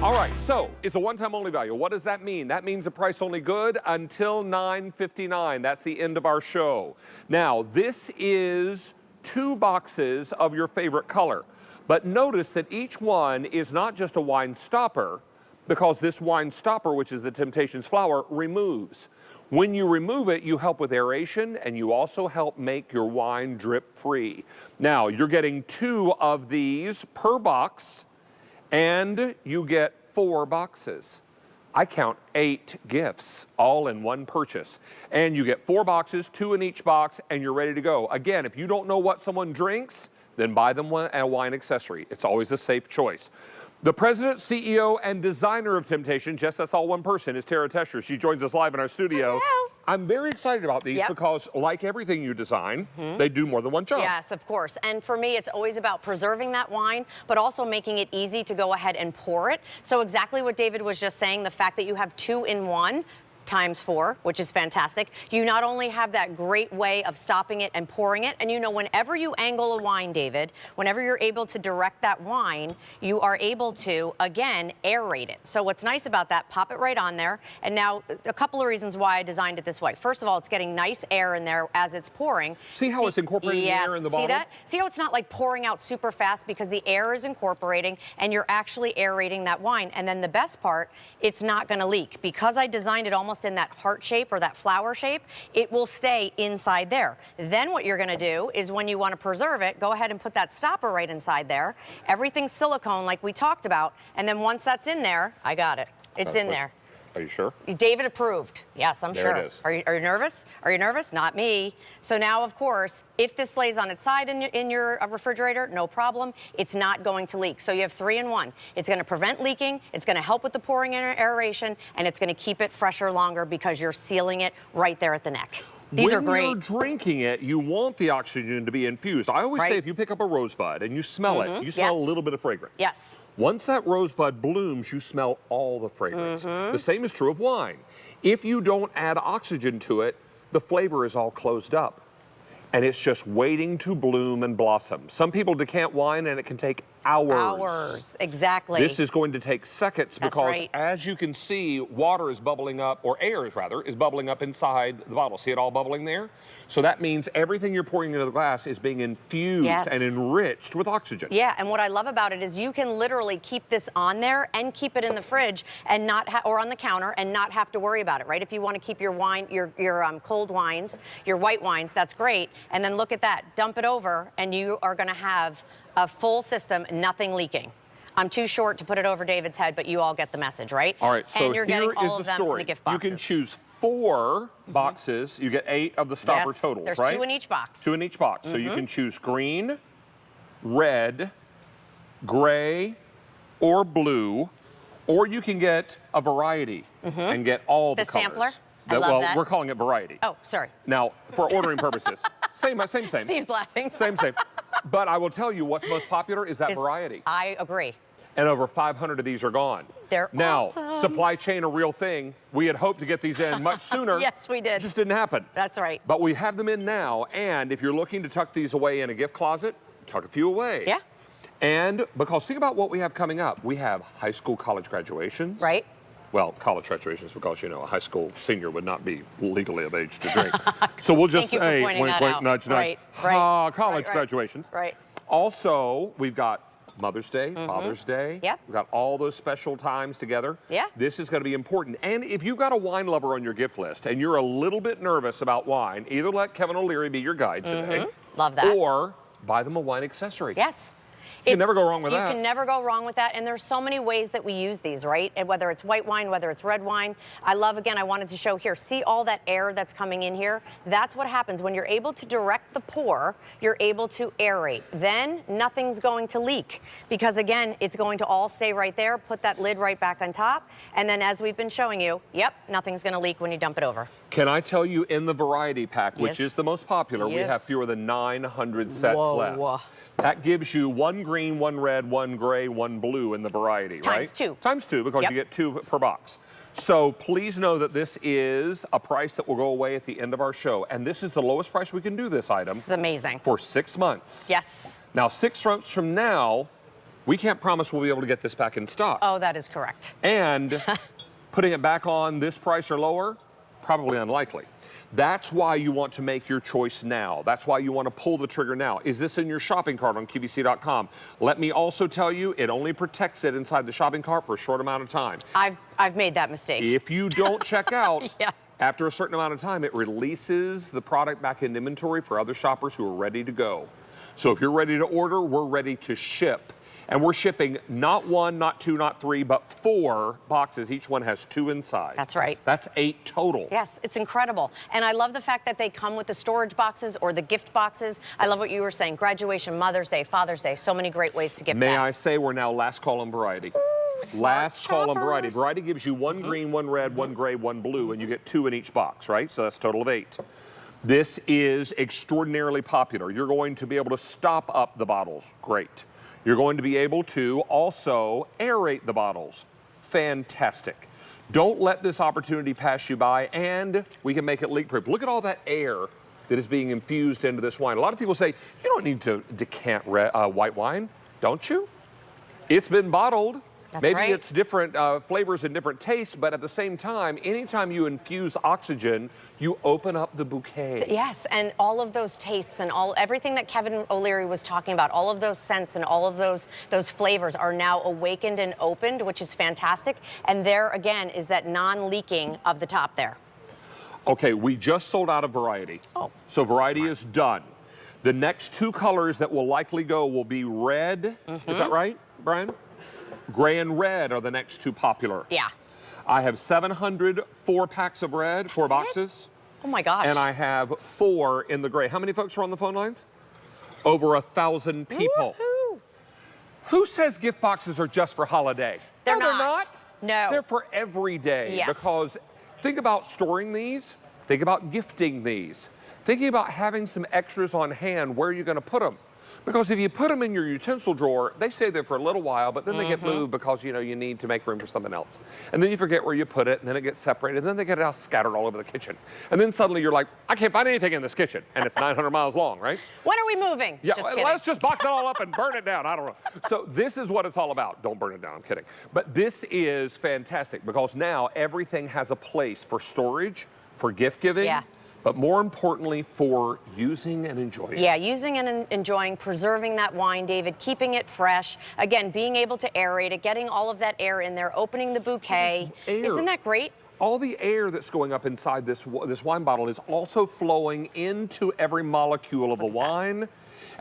All right, so it's a one-time only value. What does that mean? That means the price only good until $9.59. That's the end of our show. Now, this is 2 boxes of your favorite color. But notice that each one is not just a wine stopper, because this wine stopper, which is the Temp-tations flower, removes. When you remove it, you help with aeration, and you also help make your wine drip-free. Now, you're getting 2 of these per box, and you get 4 boxes. I count 8 gifts all in one purchase. And you get 4 boxes, 2 in each box, and you're ready to go. Again, if you don't know what someone drinks, then buy them a wine accessory. It's always a safe choice. The president, CEO, and designer of Temp-tations, yes, that's all one person, is Tara Tesher. She joins us live in our studio. Hello. I'm very excited about these because, like everything you design, they do more than one job. Yes, of course. And for me, it's always about preserving that wine, but also making it easy to go ahead and pour it. So exactly what David was just saying, the fact that you have 2 in 1, times 4, which is fantastic. You not only have that great way of stopping it and pouring it, and you know, whenever you angle a wine, David, whenever you're able to direct that wine, you are able to, again, aerate it. So what's nice about that, pop it right on there. And now, a couple of reasons why I designed it this way. First of all, it's getting nice air in there as it's pouring. See how it's incorporating the air in the bottle? See that? See how it's not like pouring out super fast because the air is incorporating and you're actually aerating that wine. And then the best part, it's not gonna leak. Because I designed it almost in that heart shape or that flower shape, it will stay inside there. Then what you're gonna do is when you wanna preserve it, go ahead and put that stopper right inside there. Everything's silicone like we talked about, and then once that's in there, I got it. It's in there. Are you sure? David approved. Yes, I'm sure. There it is. Are you nervous? Are you nervous? Not me. So now, of course, if this lays on its side in your refrigerator, no problem. It's not going to leak. So you have 3 in 1. It's going to prevent leaking. It's going to help with the pouring and aeration, and it's going to keep it fresher longer because you're sealing it right there at the neck. These are great. When you're drinking it, you want the oxygen to be infused. I always say if you pick up a rosebud and you smell it, you smell a little bit of fragrance. Yes. Once that rosebud blooms, you smell all the fragrance. The same is true of wine. If you don't add oxygen to it, the flavor is all closed up. And it's just waiting to bloom and blossom. Some people decant wine and it can take hours. Hours, exactly. This is going to take seconds because as you can see, water is bubbling up, or air is rather, is bubbling up inside the bottle. See it all bubbling there? So that means everything you're pouring into the glass is being infused and enriched with oxygen. Yeah, and what I love about it is you can literally keep this on there and keep it in the fridge and not or on the counter and not have to worry about it, right? If you want to keep your wine, your cold wines, your white wines, that's great. And then look at that, dump it over, and you are going to have a full system, nothing leaking. I'm too short to put it over David's head, but you all get the message, right? All right, so and you're here getting all is of the them story. in the gift boxes. You can choose 4 boxes. You get 8 of the stopper totals, there's right? 2 in each box. 2 in each box. So you can choose green, red, gray, or blue, or you can get a variety and get all the colors. Sampler? I love that. We're calling it variety. Oh, sorry. Now, for ordering purposes, same. Steve's laughing. Same. But I will tell you what's most popular is that variety. I agree. And over 500 of these are gone. They're awesome. Supply chain a real thing. We had hoped to get these in much sooner. Yes, we did. It just didn't happen. That's right. But we have them in now, and if you're looking to tuck these away in a gift closet, tuck a few away. Yeah. And because think about what we have coming up. We have high school, college graduations. Right. Well, college graduations, because, you know, a high school senior would not be legally of age to drink. So we'll just say, wink, wink, nudge, nudge. College graduations. Right. Also, we've got Mother's Day, Father's Day. Yeah. We've got all those special times together. Yeah. This is going to be important. And if you've got a wine lover on your gift list and you're a little bit nervous about wine, either let Kevin O'Leary be your guide today. Love that. Or buy them a wine accessory. Yes. You can never go wrong with that. You can never go wrong with that, and there's so many ways that we use these, right? And whether it's white wine, whether it's red wine. I love, again, I wanted to show here, see all that air that's coming in here? That's what happens. When you're able to direct the pour, you're able to aerate. Then nothing's going to leak because, again, it's going to all stay right there. Put that lid right back on top, and then as we've been showing you, yep, nothing's going to leak when you dump it over. Can I tell you, in the variety pack, which is the most popular, we have fewer than 900 sets left. That gives you 1 green, 1 red, 1 gray, 1 blue in the variety, right? Times 2. Times 2, because you get 2 per box. So please know that this is a price that will go away at the end of our show. And this is the lowest price we can do this item. This is amazing. For 6 months. Yes. Now, 6 months from now, we can't promise we'll be able to get this back in stock. Oh, that is correct. And putting it back on this price or lower, probably unlikely. That's why you want to make your choice now. That's why you want to pull the trigger now. Is this in your shopping cart on QVC.com? Let me also tell you, it only protects it inside the shopping cart for a short amount of time. I've made that mistake. If you don't check out, Yeah. after a certain amount of time, it releases the product back in inventory for other shoppers who are ready to go. So if you're ready to order, we're ready to ship. And we're shipping not 1, not 2, not 3, but 4 boxes. Each one has 2 inside. That's right. That's 8 total. Yes, it's incredible. And I love the fact that they come with the storage boxes or the gift boxes. I love what you were saying. Graduation, Mother's Day, Father's Day. So many great ways to give May back. I say we're now last call on variety. Ooh, last call on shoppers. variety. Variety gives you 1 green, 1 red, 1 gray, 1 blue, and you get 2 in each box, right? So that's a total of 8. This is extraordinarily popular. You're going to be able to stop up the bottles. Great. You're going to be able to also aerate the bottles. Fantastic. Don't let this opportunity pass you by, and we can make it leak-proof. Look at all that air that is being infused into this wine. A lot of people say, you don't need to decant white wine, don't you? It's been bottled. That's Maybe right. it's different flavors and different tastes, but at the same time, anytime you infuse oxygen, you open up the bouquet. Yes, and all of those tastes and everything that Kevin O'Leary was talking about, all of those scents and all of those flavors are now awakened and opened, which is fantastic. And there again is that non-leaking of the top there. Okay, we just sold out of variety. Oh, so variety smart. is done. The next 2 colors that will likely go will be red. Is that right, Brian? Gray and red are the next 2 popular. Yeah. I have 700 4-packs of red, 4 boxes. Oh my gosh. And I have 4 in the gray. How many folks are on the phone lines? Over 1,000 people. Woohoo. Who says gift boxes are just for holiday? They're No, they're not. not. No. They're for every day. Yes. Because think about storing these. Think about gifting these. Thinking about having some extras on hand, where are you going to put them? Because if you put them in your utensil drawer, they stay there for a little while, but then they get moved because, you know, you need to make room for something else. And then you forget where you put it, and then it gets separated, and then they get out scattered all over the kitchen. And then suddenly you're like, I can't find anything in this kitchen, and it's 900 miles long, right? When are we moving? Yeah, Just kidding. let's just box it all up and burn it down. I don't know. So this is what it's all about. Don't burn it down, I'm kidding. But this is fantastic because now everything has a place for storage, for gift giving. Yeah. But more importantly, for using and enjoying. Yeah, using and enjoying, preserving that wine, David, keeping it fresh. Again, being able to aerate it, getting all of that air in there, opening the bouquet. Isn't that great? All the air that's going up inside this wine bottle is also flowing into every molecule of the wine.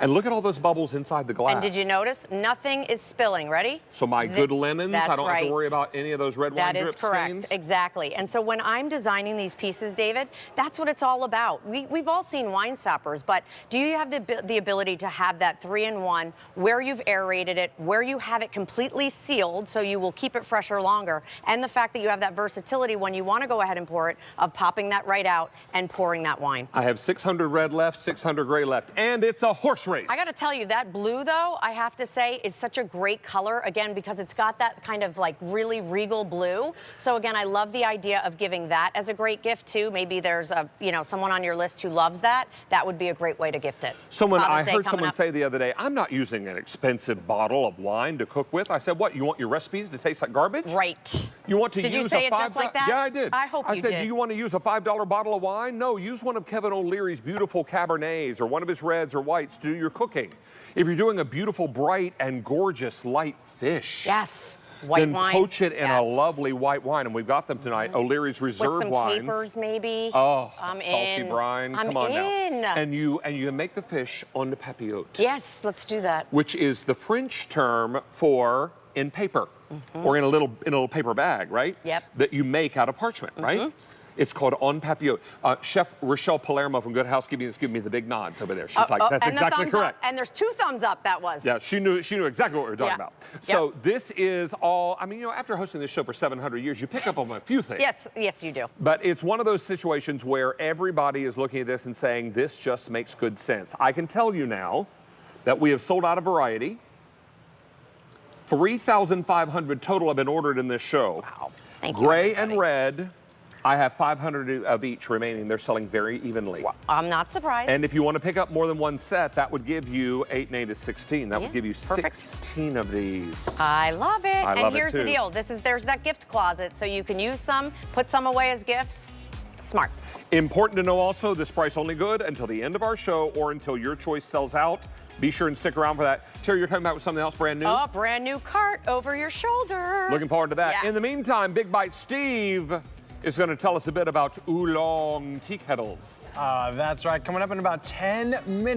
And look at all those bubbles inside the glass. And did you notice? Nothing is spilling. Ready? So my good linens, I don't have to worry about any of those red wine drip stains? That is correct. Exactly. And so when I'm designing these pieces, David, that's what it's all about. We've all seen wine stoppers, but do you have the ability to have that 3-in-1 where you've aerated it, where you have it completely sealed so you will keep it fresher longer, and the fact that you have that versatility when you want to go ahead and pour it, of popping that right out and pouring that wine. I have 600 red left, 600 gray left, and it's a horse race. I got to tell you, that blue, though, I have to say, is such a great color, again, because it's got that kind of like really regal blue. So again, I love the idea of giving that as a great gift too. Maybe there's someone on your list who loves that. That would be a great way to gift it. I heard someone say the other day, I'm not using an expensive bottle of wine to cook with. I said, what, you want your recipes to taste like garbage? Right. You want to Did use you say a it just like that? Yeah, I did. I hope you I said, did. do you want to use a $5 bottle of wine? No, use one of Kevin O'Leary's beautiful Cabernets or one of his reds or whites to do your cooking. If you're doing a beautiful, bright, and gorgeous light fish. Yes. White wine. Then poach it in a lovely white wine, and we've got them tonight. O'Leary's Reserve With some wines. capers, maybe. Oh, I'm salty in. brine. I'm Come on in. now. And you make the fish on the papillote. Yes, let's do that. Which is the French term for in paper, or in a little paper bag, right? Yep. That you make out of parchment, right? It's called en papillote. Chef Rochelle Palermo from Good Housekeeping is giving me the big nods over there. She's like, that's and exactly the thumbs correct. Up. And there's 2 thumbs up, that was. Yeah, she knew exactly what we were talking about. So this is all, I mean, after hosting this show for 700 years, you pick up on a few things. Yes, you do. But it's one of those situations where everybody is looking at this and saying, this just makes good sense. I can tell you now that we have sold out of variety. 3,500 total have been ordered in this show. Wow. Thank you. Gray and red, I have 500 of each remaining. They're selling very evenly. Well, I'm not surprised. And if you want to pick up more than one set, that would give you 8 and 8 is 16. That would give you perfect. 16 of these. I love it. I love it here's the too. deal. There's that gift closet, so you can use some, put some away as gifts. Smart. Important to know also, this price only good until the end of our show or until your choice sells out. Be sure and stick around for that. Terry, you're coming back with something else brand new? Oh, brand new cart over your shoulder. Looking forward to that. Yeah. In the meantime, Big Bite Steve is going to tell us a bit about oolong tea kettles. That's right. Coming up in about 10 minutes.